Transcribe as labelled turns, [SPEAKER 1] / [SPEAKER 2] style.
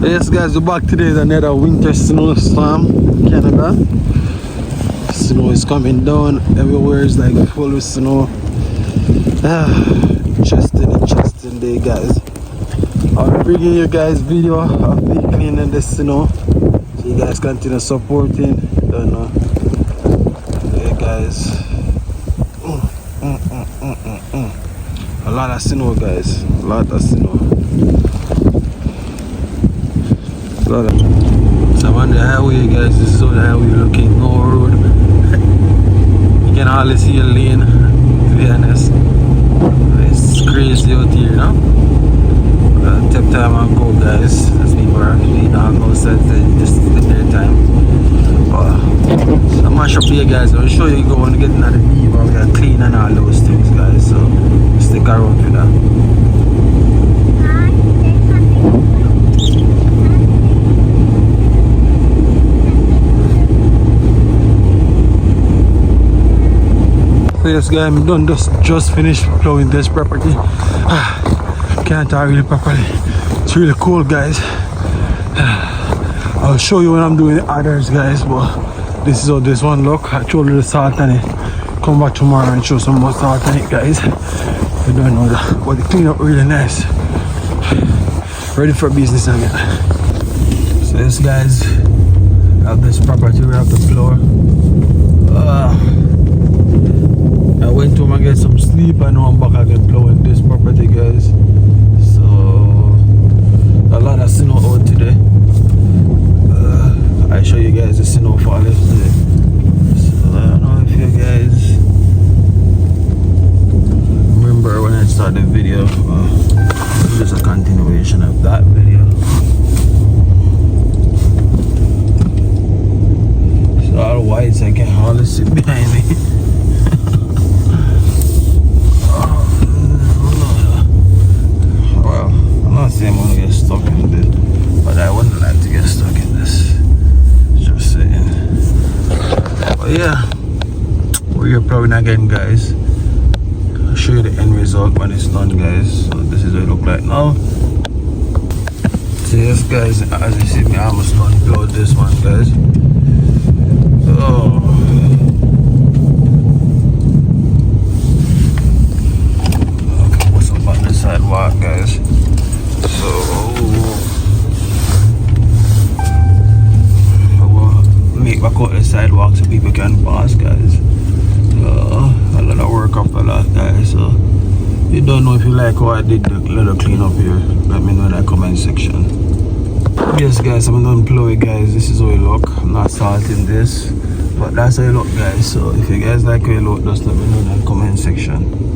[SPEAKER 1] Yes guys, we're back today with another winter snowstorm in Canada. Snow is coming down everywhere, it's like full with snow. Interesting day guys. I'll bring you guys video of me cleaning the snow, so you guys continue supporting. Don't know. Hey guys, a lot of snow guys, a lot of snow. So I'm on the highway guys, this is how the highway looking, no road. You can hardly see a lane, to be honest. It's crazy out here, you know. Take time and go guys, as people are actually on outside just their time. So I'm mash up here guys, I'll show you when we get into the beaver, we are clean and all those things guys, so stick around for that. So yes guys, I'm done just finished plowing this property. Can't talk really properly. It's really cold guys. I'll show you when I'm doing the others guys, but this is how this one look. I showed you the salt on it. Come back tomorrow and show some more salt on it guys. You don't know that, but the clean up really nice. Ready for business again. So yes guys, I have this property, we have the floor. I went home and get some sleep, and now I'm back again plowing this property guys. So a lot of snow out today. I show you guys the snow fall yesterday. So I don't know if you guys remember when I started the video. This is a continuation of that video. It's all white, so I can hardly see behind me. I'm not saying I'm gonna get stuck in this, but I wouldn't like to get stuck in this. Just saying. But yeah, we're plowing again guys. I'll show you the end result when it's done guys. So this is what it look like now. So yes guys, as you see me I almost done plowed this one guys. Oh. Okay, what's up on the sidewalk guys? So I will make back out the sidewalk so people can pass guys. A lot of work up a lot guys, so if you don't know if you like how I did the little clean up here, let me know in the comment section. Yes guys, I'm done plowing guys, this is how it look. I'm not salting this, but that's how it look guys. So if you guys like how it look, just let me know in the comment section.